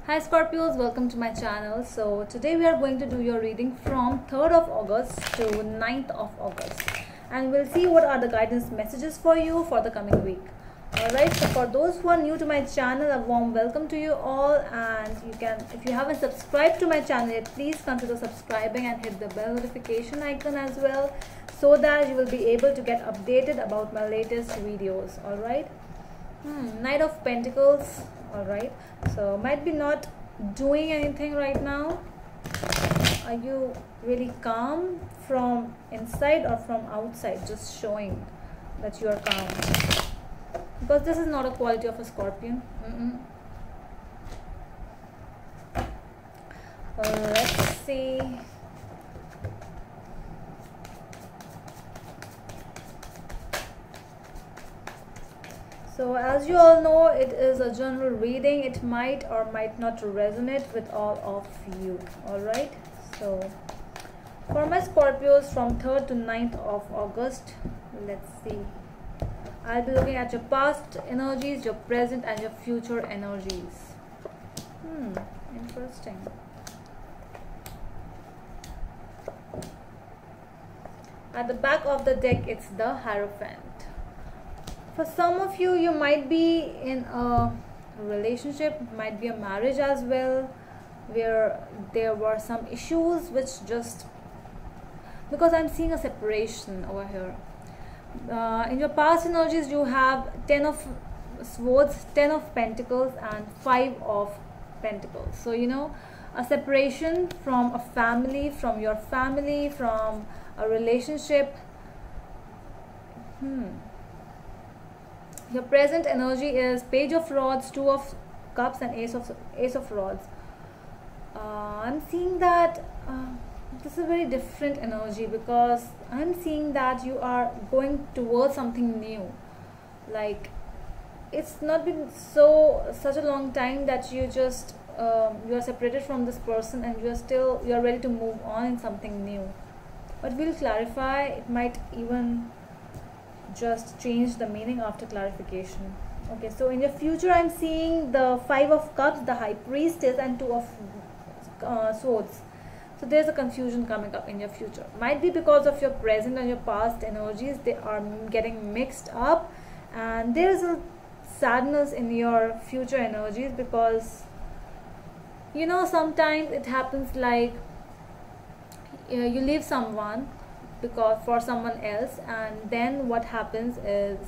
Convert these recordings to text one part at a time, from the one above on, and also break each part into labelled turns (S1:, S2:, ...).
S1: Hi Scorpios, welcome to my channel. So today we are going to do your reading from 3rd of August to 9th of August, and we'll see what are the guidance messages for you for the coming week. Alright, so for those who are new to my channel, a warm welcome to you all, and you can, if you haven't subscribed to my channel yet, please consider subscribing and hit the bell notification icon as well, so that you will be able to get updated about my latest videos. Alright, Knight of Pentacles. Alright, so might be not doing anything right now. Are you really calm from inside or from outside? Just showing that you are calm, because this is not a quality of a Scorpion. Let's see. So as you all know, it is a general reading. It might or might not resonate with all of you. Alright, so for my Scorpios from 3rd to 9th of August, let's see. I'll be looking at your past energies, your present and your future energies. Interesting. At the back of the deck, it's the Hierophant. For some of you, you might be in a relationship, might be a marriage as well, where there were some issues which just, because I'm seeing a separation over here. In your past energies, you have 10 of Swords, 10 of Pentacles and 5 of Pentacles. So you know, a separation from a family, from your family, from a relationship. Your present energy is Page of Rods, 2 of Cups and Ace of Rods. I'm seeing that this is a very different energy, because I'm seeing that you are going towards something new. Like, it's not been such a long time that you just you are separated from this person and you are ready to move on in something new. But we'll clarify. It might even just change the meaning after clarification. Okay, so in your future, I'm seeing the 5 of Cups, the High Priestess and 2 of Swords. So there's a confusion coming up in your future. Might be because of your present and your past energies, they are getting mixed up, and there's a sadness in your future energies, because you know, sometimes it happens like you leave someone because for someone else, and then what happens is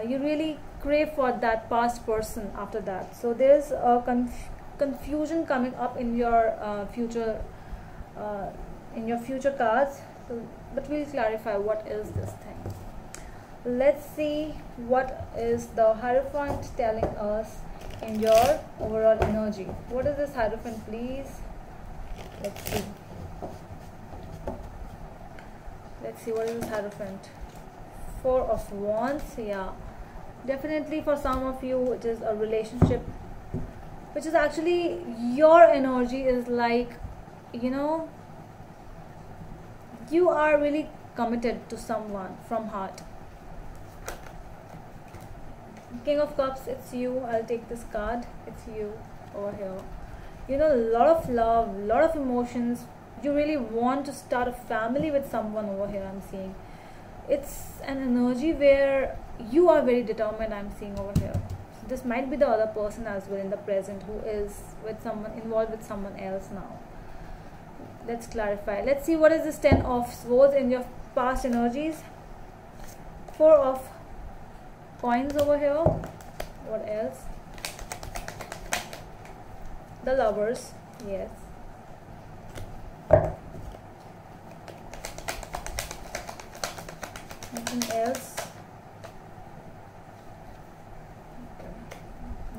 S1: you really crave for that past person after that. So there's a confusion coming up in your future cards. So, but we'll clarify what is this thing. Let's see what is the Hierophant telling us in your overall energy. What is this Hierophant, please? Let's see. Let's see, what is this Hierophant? 4 of Wands. Yeah, definitely for some of you it is a relationship, which is actually your energy is like, you know, you are really committed to someone from heart. King of Cups, it's you. I'll take this card. It's you over here. You know, a lot of love, a lot of emotions. You really want to start a family with someone over here. I'm seeing it's an energy where you are very determined. I'm seeing over here. So this might be the other person as well in the present, who is with someone, involved with someone else now. Let's clarify. Let's see what is this 10 of Swords in your past energies. 4 of Coins over here. What else? The Lovers. Yes. Anything else?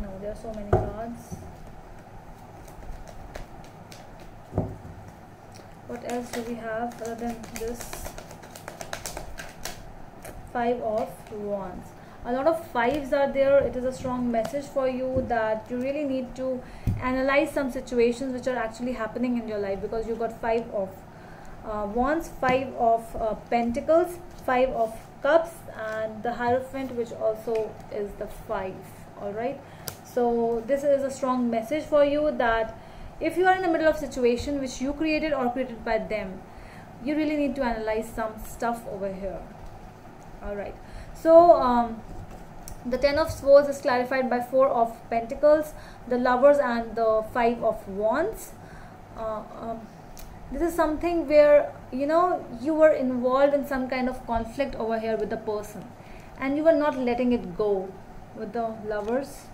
S1: No, there are so many cards. What else do we have other than this 5 of Wands? A lot of 5s are there. It is a strong message for you that you really need to analyze some situations which are actually happening in your life, because you got 5 of Wands, 5 of Pentacles, 5 of Cups and the Hierophant, which also is the 5. Alright, So this is a strong message for you that if you are in the middle of situation which you created or created by them, you really need to analyze some stuff over here. All right, so the 10 of Swords is clarified by 4 of Pentacles, the Lovers, and the 5 of Wands. This is something where, you know, you were involved in some kind of conflict over here with the person, and you were not letting it go with the Lovers.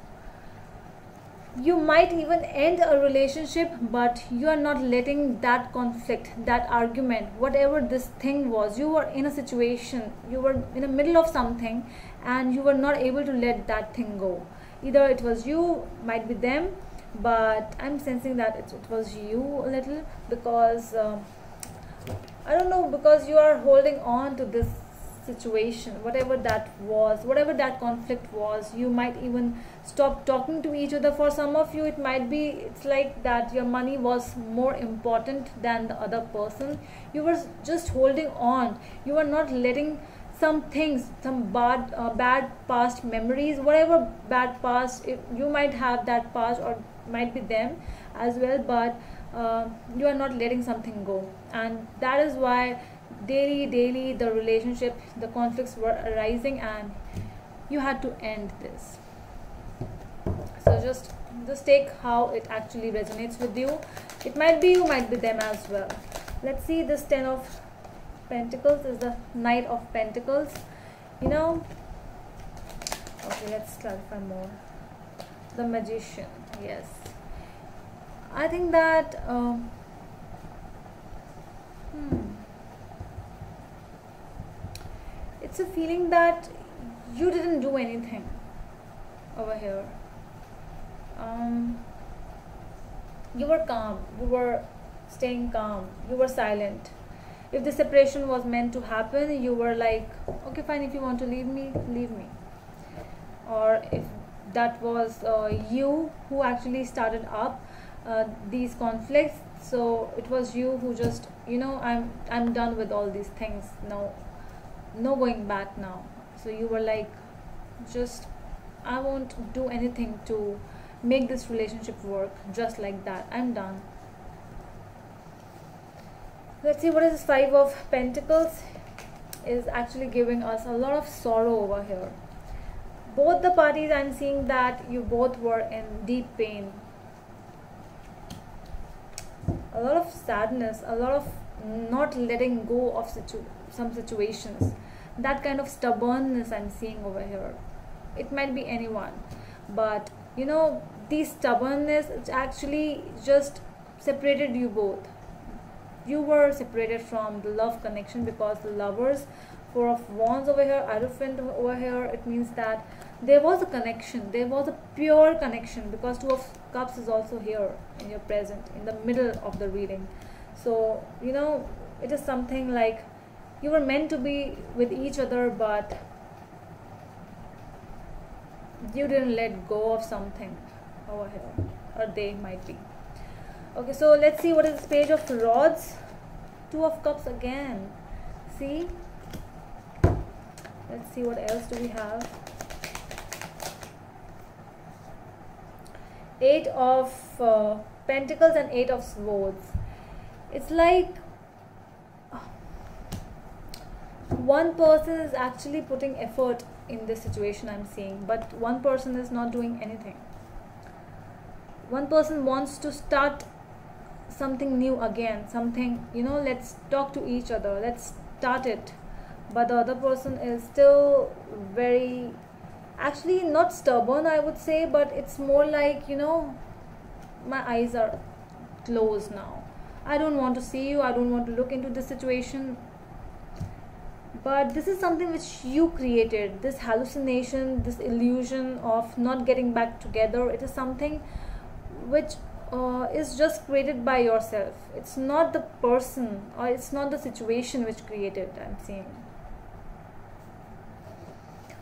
S1: You might even end a relationship, but you are not letting that conflict, that argument, whatever this thing was, you were in a situation, you were in the middle of something, and you were not able to let that thing go. Either it was you, might be them, but I'm sensing that it was you a little, because I don't know, because you are holding on to this situation, whatever that was, whatever that conflict was. You might even stop talking to each other. For some of you, it might be, it's like that your money was more important than the other person. You were just holding on, you were not letting some things, some bad past memories, whatever bad past, you might have that past, or might be them as well, but you are not letting something go, and that is why daily the relationship, the conflicts were arising, and you had to end this. So just take how it actually resonates with you. It might be you, might be them as well. Let's see, this 10 of Pentacles is the Knight of Pentacles, you know. Okay, let's clarify more. The Magician. Yes, I think that it's a feeling that you didn't do anything over here. You were calm, you were staying calm, you were silent. If the separation was meant to happen, you were like, okay fine, if you want to leave me, leave me. Or if that was you who actually started up these conflicts, so it was you who just, you know, I'm done with all these things, no going back now. So you were like, just, I won't do anything to make this relationship work, just like that, I'm done. Let's see, what is this 5 of Pentacles is actually giving us a lot of sorrow over here. Both the parties, I'm seeing that you both were in deep pain, a lot of sadness, a lot of not letting go of some situations, that kind of stubbornness I'm seeing over here. It might be anyone, but you know, this stubbornness, it's actually just separated you both. You were separated from the love connection, because the Lovers, 4 of Wands over here, Hierophant over here, it means that there was a connection, there was a pure connection, because 2 of Cups is also here in your present, in the middle of the reading. So you know, it is something like you were meant to be with each other, but you didn't let go of something over here, or they might be. Okay, so let's see, what is this Page of Rods, 2 of Cups again. See, let's see what else do we have. 8 of Pentacles and 8 of Swords. It's like one person is actually putting effort in this situation, I'm seeing, but one person is not doing anything. One person wants to start something new again, something, you know, let's talk to each other, let's start it, but the other person is still very, actually not stubborn I would say, but it's more like, you know, my eyes are closed now, I don't want to see you, I don't want to look into this situation. But this is something which you created, this hallucination, this illusion of not getting back together. It is something which is just created by yourself. It's not the person, or it's not the situation which created, I'm seeing.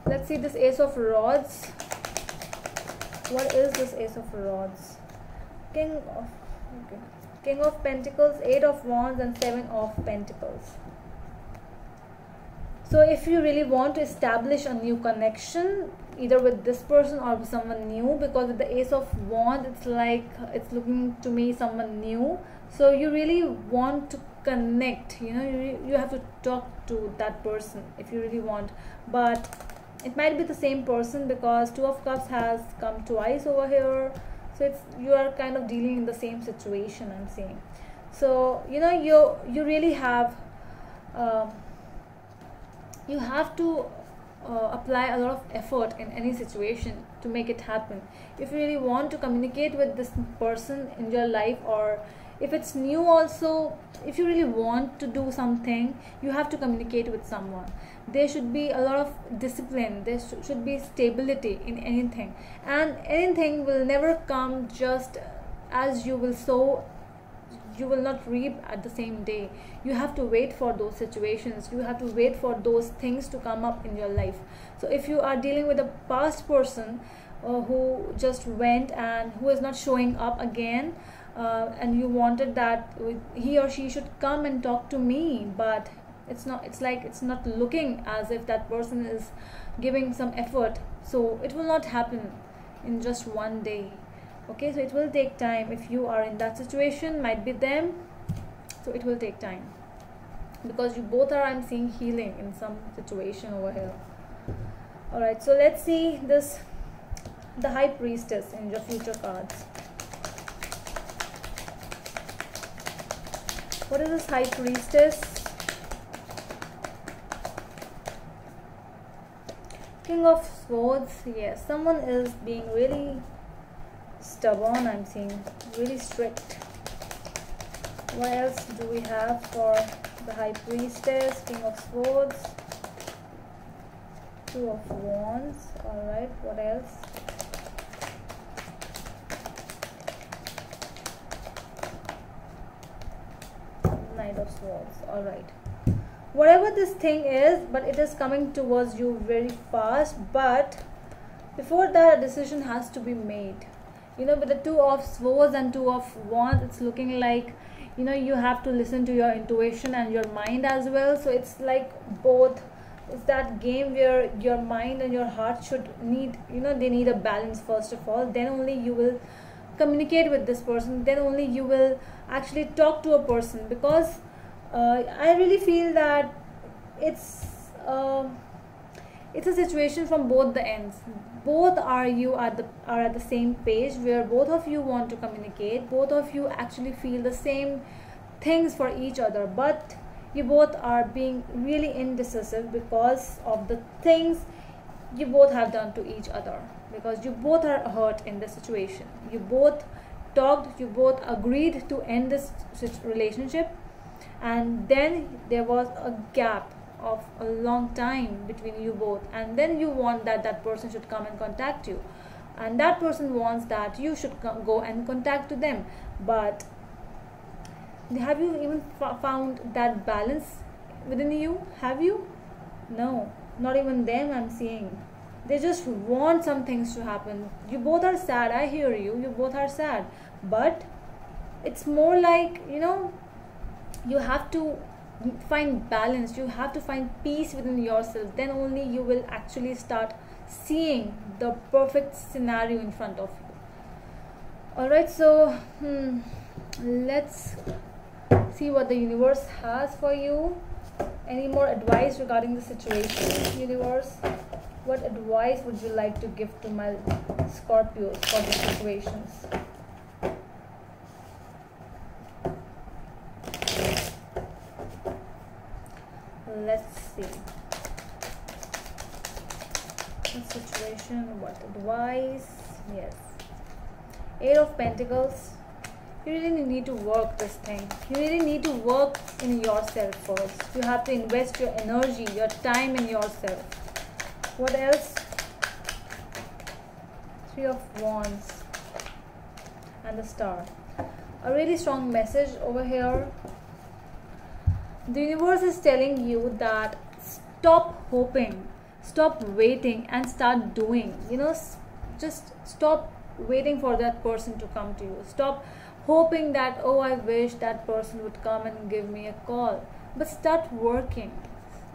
S1: Let's see this Ace of Rods. What is this Ace of Rods? King of Pentacles, 8 of Wands, and 7 of Pentacles. So if you really want to establish a new connection, either with this person or with someone new, because with the Ace of Wands, it's like it's looking to me someone new. So you really want to connect, you know, you have to talk to that person if you really want. But it might be the same person, because Two of Cups has come twice over here. So it's, you are kind of dealing in the same situation, I'm saying. So you know, you really have you have to apply a lot of effort in any situation to make it happen. If you really want to communicate with this person in your life, or if it's new also, if you really want to do something, you have to communicate with someone. There should be a lot of discipline, there should be stability in anything, and anything will never come just as you will sow, you will not reap at the same day. You have to wait for those situations, you have to wait for those things to come up in your life. So if you are dealing with a past person who just went and who is not showing up again, and you wanted that he or she should come and talk to me, but it's not, it's like it's not looking as if that person is giving some effort, so it will not happen in just one day. Okay, so it will take time. If you are in that situation, might be them, so it will take time, because you both are, I'm seeing, healing in some situation over here. All right, so let's see this, the High Priestess in your future cards. What is this High Priestess? King of Swords. Yes, someone is being really stubborn, I'm seeing, really strict. What else do we have for the High Priestess? King of Swords, Two of Wands. All right, what else? Knight of Swords. All right, whatever this thing is, but it is coming towards you very fast. But before that, a decision has to be made. You know, with the Two of Swords and Two of Wands, it's looking like, you know, you have to listen to your intuition and your mind as well. So it's like both. It's that game where your mind and your heart should need, you know, they need a balance first of all. Then only you will communicate with this person. Then only you will actually talk to a person, because I really feel that it's a situation from both the ends. Both are at the same page, where both of you want to communicate, both of you actually feel the same things for each other, but you both are being really indecisive because of the things you both have done to each other, because you both are hurt in the situation. You both talked, you both agreed to end this relationship, and then there was a gap of a long time between you both, and then you want that that person should come and contact you, and that person wants that you should go and contact to them. But have you even found that balance within you? Have you? No, not even them, I'm seeing. They just want some things to happen. You both are sad, I hear you, you both are sad, but it's more like, you know, you have to find balance, you have to find peace within yourself. Then only you will actually start seeing the perfect scenario in front of you. All right, so let's see what the universe has for you. Any more advice regarding the situation, universe? What advice would you like to give to my Scorpios for the situations? Let's see. What situation? What advice? Yes. Eight of Pentacles. You really need to work this thing. You really need to work in yourself first. You have to invest your energy, your time in yourself. What else? Three of Wands and the Star. A really strong message over here. The universe is telling you that stop hoping, stop waiting, and start doing. You know, just stop waiting for that person to come to you. Stop hoping that, oh, I wish that person would come and give me a call, but start working.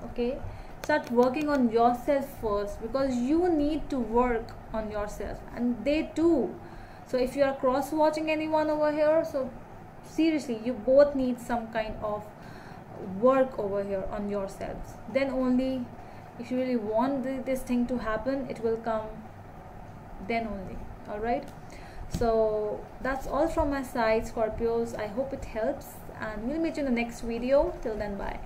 S1: Okay, start working on yourself first, because you need to work on yourself and they too. So if you are cross watching anyone over here, so seriously, you both need some kind of work over here on yourselves. Then only, if you really want this thing to happen, it will come then only. All right, so that's all from my side, Scorpios. I hope it helps, and we'll meet you in the next video. Till then, bye.